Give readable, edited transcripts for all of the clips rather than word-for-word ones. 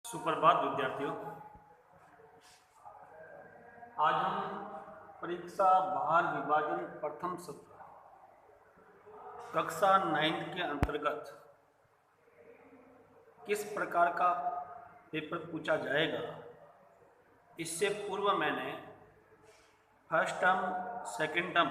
सुप्रभात विद्यार्थियों। आज हम परीक्षा भार विभाजन प्रथम सत्र कक्षा 9 के अंतर्गत किस प्रकार का पेपर पूछा जाएगा, इससे पूर्व मैंने फर्स्ट टर्म सेकंड टर्म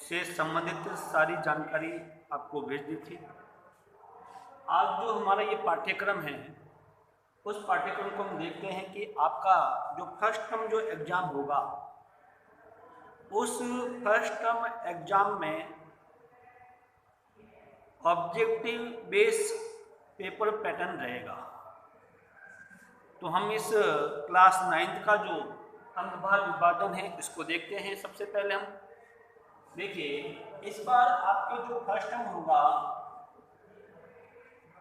से संबंधित सारी जानकारी आपको भेज दी थी। आज जो हमारा ये पाठ्यक्रम है, उस पाठ्यक्रम को हम देखते हैं कि आपका जो फर्स्ट टर्म जो एग्ज़ाम होगा, उस फर्स्ट टर्म एग्ज़ाम में ऑब्जेक्टिव बेस पेपर पैटर्न रहेगा। तो हम इस क्लास 9 का जो अंकभार विभाजन है, इसको देखते हैं। सबसे पहले हम देखिए, इस बार आपके जो फर्स्ट टर्म होगा,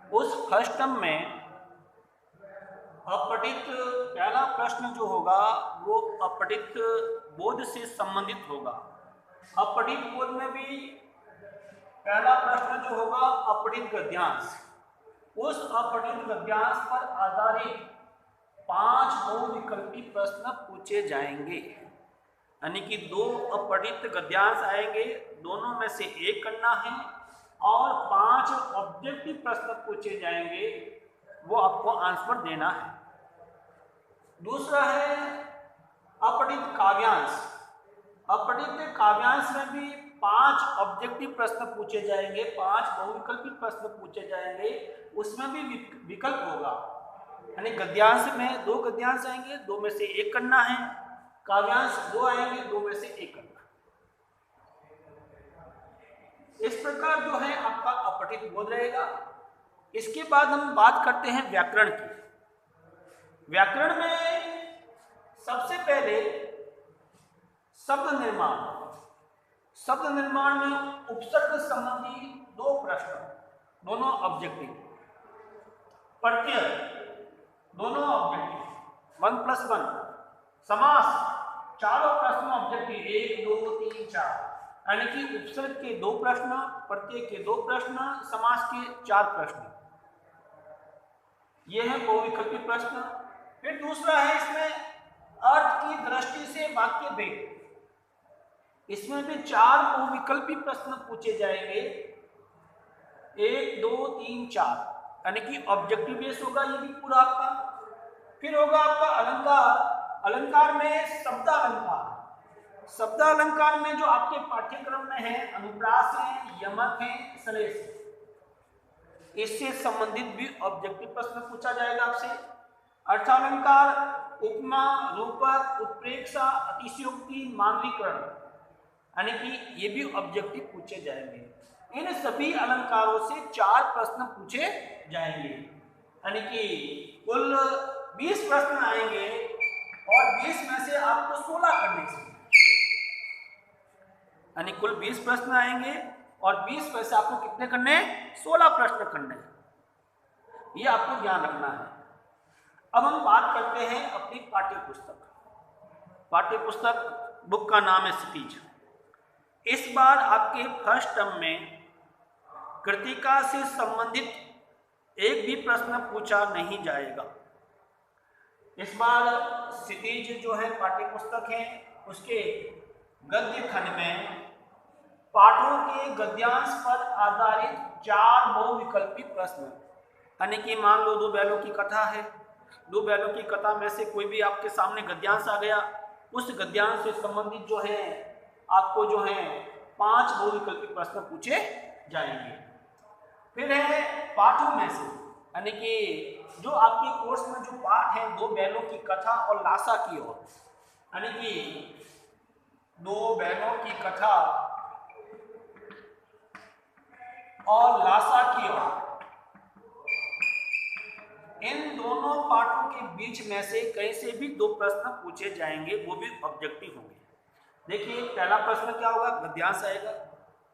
उस फर्स्ट टर्म में अपठित पहला प्रश्न जो होगा वो अपठित बोध से संबंधित होगा। अपठित बोध में भी पहला प्रश्न जो होगा अपठित गद्यांश। उस अपठित गद्यांश पर आधारित 5 बहुविकल्पी प्रश्न पूछे जाएंगे, यानी कि 2 अपठित गद्यांश आएंगे, दोनों में से एक करना है और 5 ऑब्जेक्टिव प्रश्न पूछे जाएंगे, वो आपको आंसर देना है। दूसरा है अपठित काव्यांश। अपठित काव्यांश में भी 5 ऑब्जेक्टिव प्रश्न पूछे जाएंगे, 5 बहुविकल्पी प्रश्न पूछे जाएंगे, उसमें भी विकल्प होगा, यानी गद्यांश में 2 गद्यांश आएंगे, 2 में से एक करना है। काव्यांश 2 आएंगे, 2 में से एक करना। इस प्रकार जो है आपका अपठित बोध रहेगा। इसके बाद हम बात करते हैं व्याकरण की। व्याकरण में सबसे पहले शब्द निर्माण। शब्द निर्माण में उपसर्ग संबंधी 2 प्रश्न, दोनों ऑब्जेक्टिव। प्रत्यय दोनों ऑब्जेक्टिव 1+1। समास चारों प्रश्न ऑब्जेक्टिव 1, 2, 3, 4, यानी कि उपसर्ग के 2 प्रश्न, प्रत्यय के 2 प्रश्न, समास के 4 प्रश्न। ये है बहुविकल्पी प्रश्न। फिर दूसरा है इसमें अर्थ की दृष्टि से वाक्य भेद। इसमें भी 4 बहुविकल्पी प्रश्न पूछे जाएंगे, 1, 2, 3, 4, यानी कि ऑब्जेक्टिव बेस होगा ये भी पूरा आपका। फिर होगा आपका अलंकार। अलंकार में शब्दालंकार। शब्दालंकार में जो आपके पाठ्यक्रम में है, अनुप्रास है, यमक है, श्लेष है, इससे संबंधित भी ऑब्जेक्टिव प्रश्न पूछा जाएगा आपसे। अर्थालंकार, उपमा, रूपक, उत्प्रेक्षा, अतिशयोक्ति, मानवीकरण, यानी कि ये भी ऑब्जेक्टिव पूछे जाएंगे। इन सभी अलंकारों से 4 प्रश्न पूछे जाएंगे, यानी कि कुल 20 प्रश्न आएंगे और 20 में से आपको 16 करने चाहिए, यानी कुल 20 प्रश्न आएंगे और 20 में से आपको कितने करने? 16 प्रश्न करने। ये आपको ध्यान रखना है। अब हम बात करते हैं अपनी पाठ्यपुस्तक। पाठ्यपुस्तक बुक का नाम है क्षितिज। इस बार आपके फर्स्ट टर्म में कृतिका से संबंधित एक भी प्रश्न पूछा नहीं जाएगा। इस बार क्षितिज जो है पाठ्यपुस्तक है, उसके गद्य खंड में पाठों के गद्यांश पर आधारित 4 बहुविकल्पी प्रश्न, यानी कि मान लो 2 बैलों की कथा है, 2 बैलों की कथा में से कोई भी आपके सामने गद्यांश आ गया, उस गद्यांश से संबंधित जो है आपको जो है 5 बहुविकल्पी प्रश्न पूछे जाएंगे। फिर है पाठों में से, यानी कि जो आपके कोर्स में जो पाठ है 2 बैलों की कथा और लासा की ओर, यानी कि 2 बैलों की कथा और लासा की ओर, इन दोनों पाठों के बीच में से कहीं से भी 2 प्रश्न पूछे जाएंगे, वो भी ऑब्जेक्टिव होंगे। देखिए, पहला प्रश्न क्या होगा? गद्यांश आएगा।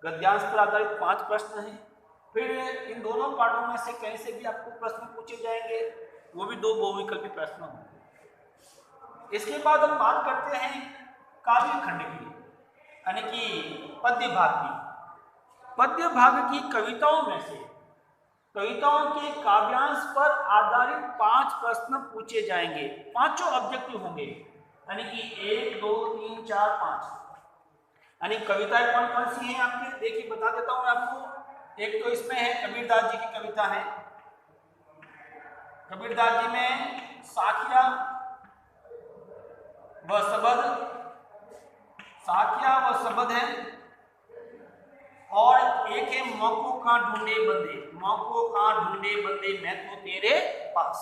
गद्यांश पर आधारित 5 प्रश्न हैं। फिर इन दोनों पाठों में से कहीं से भी आपको प्रश्न पूछे जाएंगे, वो भी 2 बहुविकल्पी प्रश्न होंगे। इसके बाद हम बात करते हैं काव्य खंड की, यानी कि पद्य भाग की। पद्य भाग की कविताओं में से कविताओं के काव्यांश पर आधारित 5 प्रश्न पूछे जाएंगे, पांचों ऑब्जेक्टिव होंगे, यानी कि 1 2 3 4 5। यानी कविताएं कौन कौन सी हैं आपके, देखिए बता देता हूं आपको। एक तो इसमें है कबीरदास जी की कविता है, कबीरदास जी में साखिया व सबद, साखिया व सबद है, और एक है मौकों का ढूंढे बंदे, मौकों का ढूंढे बंदे मैं तो तेरे पास।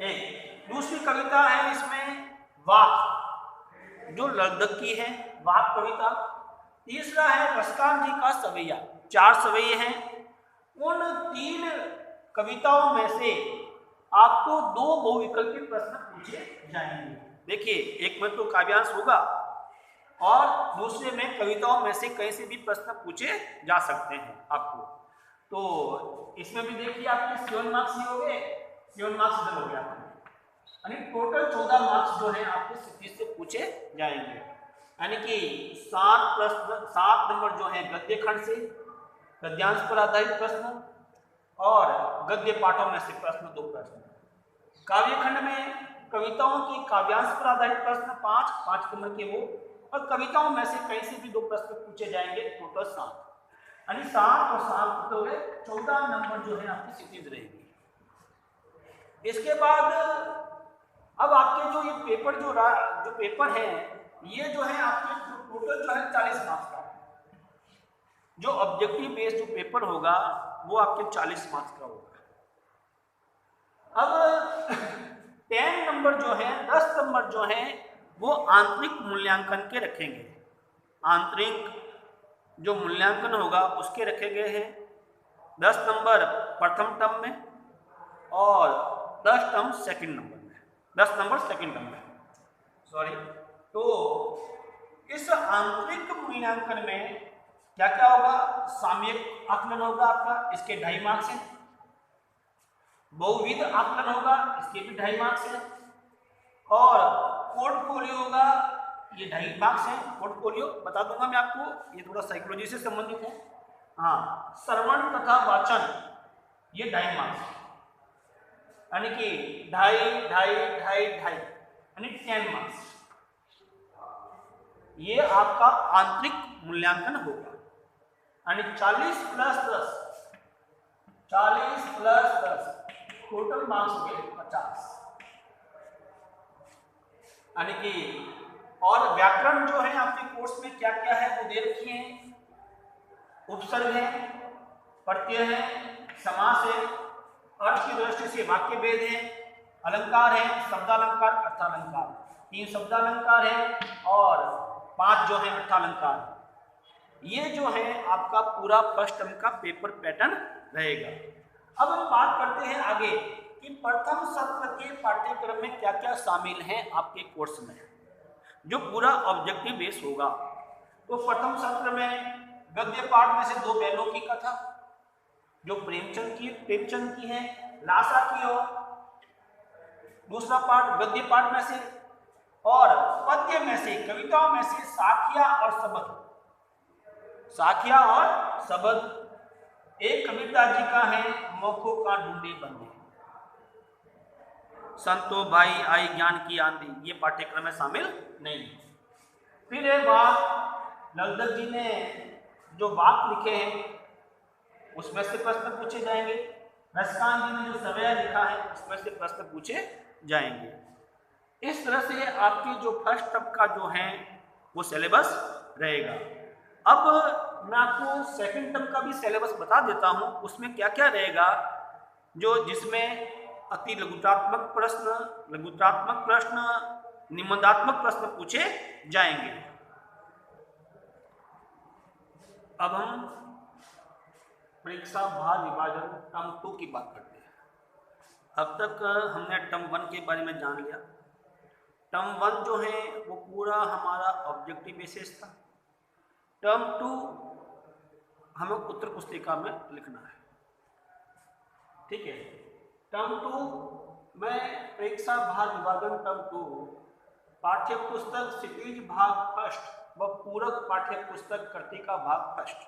एक दूसरी कविता है इसमें वाक, जो लगधक की है, वाक कविता। तीसरा है रसकान जी का सवैया, 4 सवैये हैं। उन 3 कविताओं में से आपको 2 बहुविकल्पी प्रश्न पूछे जाएंगे। देखिए, एक में तो काव्यांश होगा और दूसरे में कविताओं में से कहीं से भी प्रश्न पूछे जा सकते हैं आपको। तो इसमें भी देखिए आपके 7 मार्क्स ही हो गए, 7 मार्क्स इधर हो गया, यानी टोटल 14 मार्क्स जो है आपके सिद्धि से पूछे जाएंगे। यानी कि 7 नंबर जो है गद्य खंड से, गद्यांश पर आधारित प्रश्न, और गद्य पाठों में से प्रश्न 2 प्रश्न। काव्य खंड में कविताओं के काव्यांश पर आधारित प्रश्न 5 नंबर के वो, और कविताओं में से कहीं से भी 2 प्रश्न पूछे जाएंगे, टोटल 7। यानी 7 और 7 तो 14 नंबर जो है आपकी सिटीज रहेगी। इसके बाद अब आपके जो ये पेपर जो पेपर है, ये जो है आपके टोटल जो है 40 मार्क्स का, जो ऑब्जेक्टिव बेस्ड जो पेपर होगा वो आपके 40 मार्क्स का होगा। अब 10 नंबर जो है, 10 नंबर जो है वो आंतरिक मूल्यांकन के रखेंगे। आंतरिक जो मूल्यांकन होगा उसके रखे गए हैं 10 नंबर प्रथम टर्म में और 10 टर्म सेकंड नंबर में, 10 नंबर सेकंड टर्म में, सॉरी। तो इस आंतरिक मूल्यांकन में क्या क्या होगा, सामयिक आकलन होगा आपका, इसके 2.5 मार्क्स हैं। बहुविध आकलन होगा, इसके भी 2.5 मार्क्स हैं। और पोर्टफोलियो होगा, ये 2.5 मार्क्स हैं। पोर्टफोलियो बता दूंगा मैं आपको, ये थोड़ा साइकोलॉजी से संबंधित है। हाँ, श्रवण तथा वाचन, ये 2.5 मार्क्स, यानी कि 2.5 यानी 10 मार्क्स। ये आपका आंतरिक मूल्यांकन होगा, यानी 40 प्लस 10 टोटल मार्क्स हो गए 50, यानी कि। और व्याकरण जो है आपके कोर्स में क्या क्या है वो दे रखी है, उपसर्ग है, प्रत्यय है, समास है, अर्थ की दृष्टि से वाक्य भेद है, अलंकार है, शब्दालंकार, अर्थालंकार, 3 शब्दालंकार है और 5 जो है अर्थालंकार। ये जो है आपका पूरा फर्स्ट टर्म का पेपर पैटर्न रहेगा। अब हम बात करते हैं आगे कि प्रथम सत्र के पाठ्यक्रम में क्या क्या शामिल है आपके कोर्स में, जो पूरा ऑब्जेक्टिव बेस होगा। तो प्रथम सत्र में गद्य पाठ में से 2 बैलों की कथा, जो प्रेमचंद की है, लासा की हो। दूसरा पाठ गद्य पाठ में से, और पद्य में से, कविताओं में से साखिया और सबद, साखिया और सबद। एक कबीरदास जी का है मौकों का ढूंढे बंदे, संतो भाई आई ज्ञान की आंधी, ये पाठ्यक्रम में शामिल नहीं। फिर एक बात, लगधक जी ने जो वाक लिखे हैं उसमें से प्रश्न पूछे जाएंगे। रसकान जी ने जो सवैया लिखा है उसमें से प्रश्न पूछे जाएंगे। इस तरह से आपकी जो फर्स्ट टर्म का जो है वो सिलेबस रहेगा। अब मैं आपको सेकंड टर्म का भी सिलेबस बता देता हूँ, उसमें क्या क्या रहेगा, जो जिसमें अति लघुतात्मक प्रश्न, निबंधात्मक प्रश्न पूछे जाएंगे। अब हम परीक्षा भार विभाजन टर्म 2 की बात करते हैं। अब तक हमने टर्म 1 के बारे में जान लिया। टर्म 1 जो है वो पूरा हमारा ऑब्जेक्टिव बेसिस था। टर्म 2 हमें उत्तर पुस्तिका में लिखना है, ठीक है। टर्म 2 में परीक्षा भार विभाजन टर्म 2 पाठ्य पुस्तक क्षितिज भाग फर्स्ट व पूरक पाठ्य पुस्तक कृतिका भाग फर्स्ट।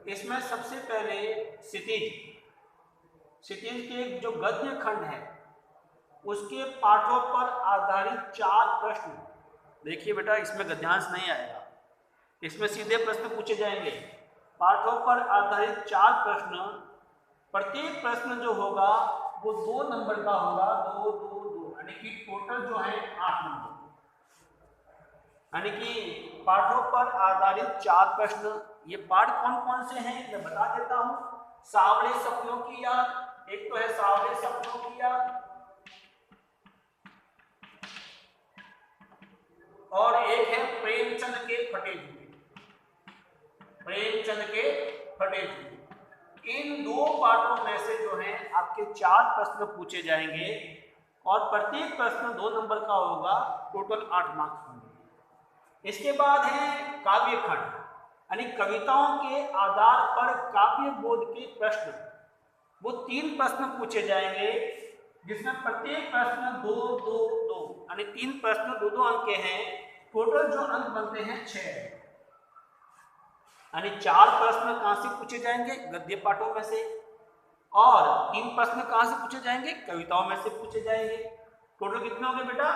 इसमें सबसे पहले क्षितिज क्षितिज के जो गद्य खंड है उसके पाठों पर आधारित 4 प्रश्न। देखिए बेटा, इसमें गद्यांश नहीं आएगा, इसमें सीधे प्रश्न पूछे जाएंगे। पाठों पर आधारित 4 प्रश्न, प्रत्येक प्रश्न जो होगा वो 2 नंबर का होगा, 2 2 2, यानी कि टोटल जो है 8 नंबर। यानी कि पाठों पर आधारित 4 प्रश्न। ये पाठ कौन कौन से हैं मैं बता देता हूं। सांवरे सपनों की याद, एक तो है सांवरे सपनों की याद, और एक है प्रेमचंद के फटे जूते। प्रेमचंद के फटे जूते। इन 2 पाठों में से जो है आपके 4 प्रश्न पूछे जाएंगे और प्रत्येक प्रश्न 2 नंबर का होगा, टोटल 8 मार्क्स होंगे। इसके बाद है काव्य खंड, यानी कविताओं के आधार पर काव्य बोध के प्रश्न। वो 3 प्रश्न पूछे जाएंगे जिसमें प्रत्येक प्रश्न 2 2 2, यानी 3 प्रश्न 2 2 अंक के हैं। टोटल जो अंक बनते हैं 6, यानी 4 प्रश्न कहां से पूछे जाएंगे, गद्य पाठों में से, और 3 प्रश्न कहां से पूछे जाएंगे, कविताओं में से पूछे जाएंगे। टोटल कितने हो गए बेटा,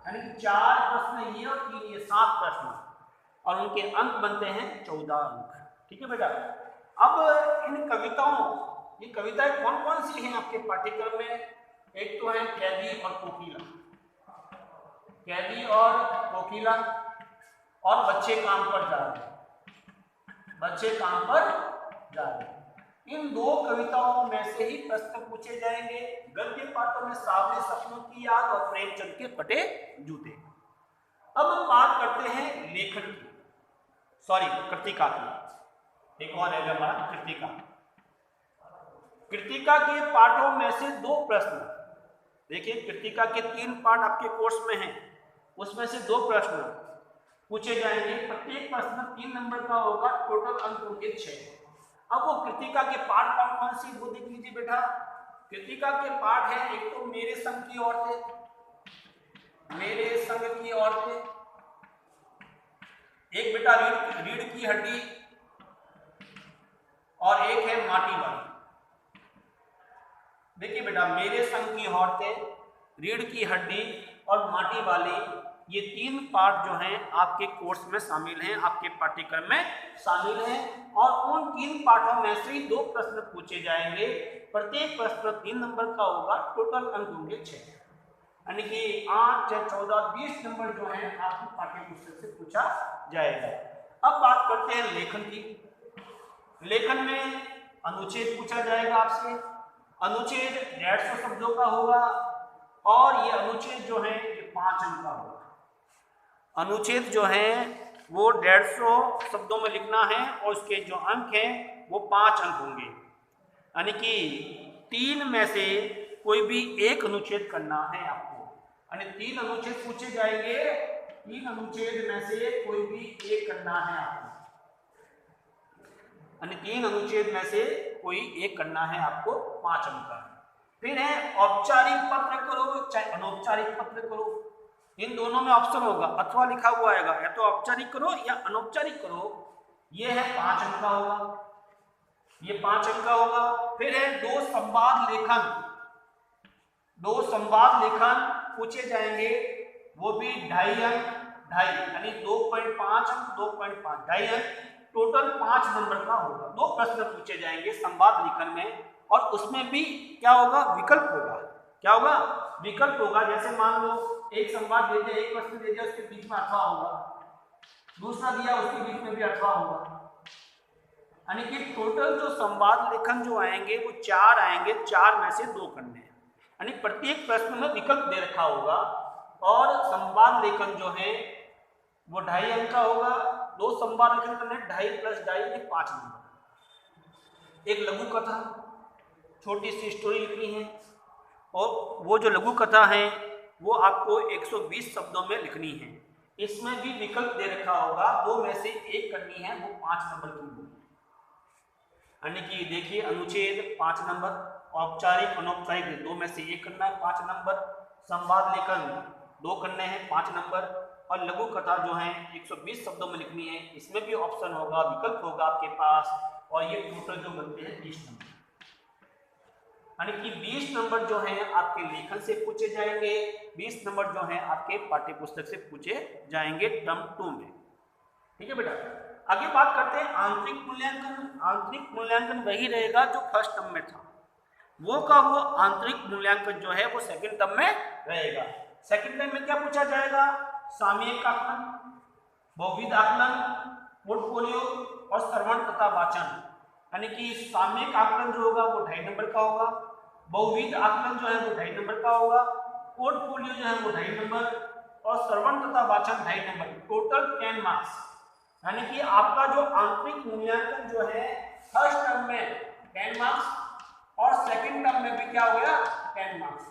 यानी 4 प्रश्न ये और 3 ये 7 प्रश्न, और उनके अंक बनते हैं 14 अंक। ठीक है बेटा। अब इन कविताओं, ये कविताएं कौन कौन सी हैं आपके पाठ्यक्रम में, एक तो है कैदी और कोकिला, कैदी और कोकिला, और बच्चे काम पर जा रहे हैं, बच्चे काम पर जा रहे हैं। इन 2 कविताओं में से ही प्रश्न पूछे जाएंगे। गद्य पाठों में सांवरे सपनों की याद और प्रेमचंद के फटे जूते। अब हम बात करते हैं लेखन की, सॉरी कृतिका की। एक और है हमारा कृतिका। कृतिका के पाठों में से 2 प्रश्न, देखिए कृतिका के 3 पाठ आपके कोर्स में हैं, उसमें से 2 प्रश्न पूछे जाएंगे। प्रत्येक प्रश्न 3 नंबर का होगा, टोटल अंक होंगे 6। अब वो कृतिका के पाठ कौन कौन सी, वो देख लीजिए बेटा। कृतिका के पाठ है, एक तो मेरे संग की औरतें, मेरे संग की औरतें, एक बेटा रीढ़ की हड्डी, और एक है माटी वाली। देखिए बेटा, मेरे संग की औरतें, रीढ़ की हड्डी और माटी वाली, ये 3 पाठ जो हैं आपके कोर्स में शामिल हैं, आपके पाठ्यक्रम में शामिल हैं, और उन 3 पाठों में से 2 प्रश्न पूछे जाएंगे। प्रत्येक प्रश्न 3 नंबर का होगा, टोटल अंक होंगे 6, यानी कि 8 6 14 20 नंबर जो है आपको पाठ्य पुस्तक से पूछा जाएगा। अब बात करते हैं लेखन की। लेखन में अनुच्छेद पूछा जाएगा आपसे। अनुच्छेद 150 शब्दों का होगा, और ये अनुच्छेद जो है ये 5 अंक का होगा। अनुच्छेद जो है वो 150 शब्दों में लिखना है, और उसके जो अंक हैं वो 5 अंक होंगे, यानी कि 3 में से कोई भी एक अनुच्छेद करना है आपको, यानी 3 अनुच्छेद पूछे जाएंगे, 3 अनुच्छेद में से कोई भी एक करना है आपको, यानी 3 अनुच्छेद में से कोई एक करना है आपको, 5 अंक का। फिर है औपचारिक पत्र करो चाहे अनौपचारिक पत्र करो, इन दोनों में ऑप्शन होगा, अथवा लिखा हुआ आएगा, या तो औपचारिक करो या अनौपचारिक करो। ये है 5 अंक का होगा, ये 5 अंक का होगा। फिर है 2 संवाद लेखन, 2 संवाद लेखन पूछे जाएंगे, वो भी 2.5 अंक, 2.5 यानी 2.5 अंक, 2.5 2.5 अंक, टोटल 5 नंबर का होगा। 2 प्रश्न पूछे जाएंगे संवाद लेखन में, और उसमें भी क्या होगा, विकल्प होगा। क्या होगा, विकल्प होगा। जैसे मान लो एक संवाद दे दिया, एक प्रश्न दे दिया, उसके बीच में अथवा होगा, दूसरा दिया उसके बीच में भी अथवा होगा, यानी कि टोटल जो संवाद लेखन जो आएंगे वो 4 आएंगे, 4 में से 2 करने हैं, यानी प्रत्येक प्रश्न में विकल्प दे रखा होगा। और संवाद लेखन जो है वो 2.5 अंक का होगा। 2 संवाद लेखन करने, 2.5 + 2.5 5 नंबर। एक लघु कथा, छोटी सी स्टोरी लिखनी है, और वो जो लघु कथा है वो आपको 120 शब्दों में लिखनी है। इसमें भी विकल्प दे रखा होगा, 2 में से एक करनी है, वो 5 नंबर की होगी, यानी कि देखिए अनुच्छेद 5 नंबर, औपचारिक अनौपचारिक 2 में से एक करना है 5 नंबर, संवाद लेखन 2 करने हैं 5 नंबर, और लघु कथा जो है 120 शब्दों में लिखनी है, इसमें भी ऑप्शन होगा, विकल्प होगा आपके पास, और ये टोटल जो बनते हैं 30 नंबर, यानी कि 20 नंबर जो है आपके लेखन से पूछे जाएंगे, 20 नंबर जो है आपके पाठ्य पुस्तक से पूछे जाएंगे टर्म 2 में। ठीक है बेटा, आगे बात करते हैं आंतरिक मूल्यांकन। आंतरिक मूल्यांकन वही रहेगा जो फर्स्ट टर्म में था, वो का वो आंतरिक मूल्यांकन जो है वो सेकंड टर्म में रहेगा। सेकंड टर्म में क्या पूछा जाएगा? सामयिक आकलन, बहुविध आकलन, पोर्टफोलियो और श्रवण तथा वाचन। यानी कि सामयिक आकलन जो होगा वो 2.5 नंबर का होगा, बहुविध आकलन जो है वो 2.5 नंबर का होगा, पोर्टफोलियो जो है वो 2.5 नंबर और श्रवण तथा वाचन 2.5 नंबर, टोटल 10 मार्क्स। यानी कि आपका जो आंतरिक मूल्यांकन जो है फर्स्ट टर्म में 10 मार्क्स और सेकंड टर्म में भी क्या हो गया 10 मार्क्स।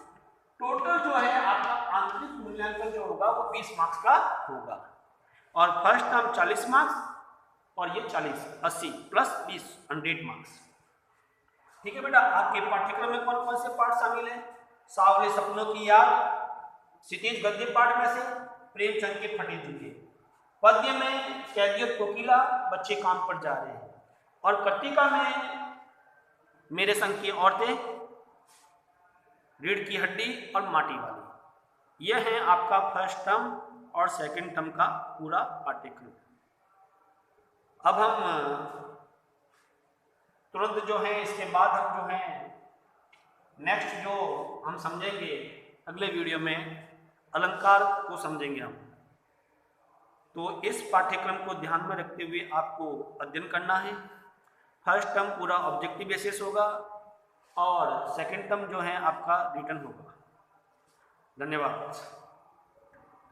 टोटल जो है आपका आंतरिक मूल्यांकन जो होगा वो 20 मार्क्स का होगा और फर्स्ट टर्म 40 मार्क्स और ये 40 80 प्लस 20 100 मार्क्स। ठीक है बेटा, आपके पाठ्यक्रम में कौन कौन से पाठ शामिल हैं? सावले सपनों की याद, क्षितिज गद्य पाठ में से प्रेमचंद के फटे जूते, पद्य में कैदियत कोकिला बच्चे काम पर जा रहे हैं और कृतिका में मेरे संग की औरतें, रीढ़ की हड्डी और माटी वाली। यह है आपका फर्स्ट टर्म और सेकंड टर्म का पूरा पाठ्यक्रम। अब हम तुरंत जो है इसके बाद हम जो है नेक्स्ट जो हम समझेंगे अगले वीडियो में अलंकार को समझेंगे हम। तो इस पाठ्यक्रम को ध्यान में रखते हुए आपको अध्ययन करना है। फर्स्ट टर्म पूरा ऑब्जेक्टिव बेसिस होगा और सेकंड टर्म जो है आपका रिटन होगा। धन्यवाद।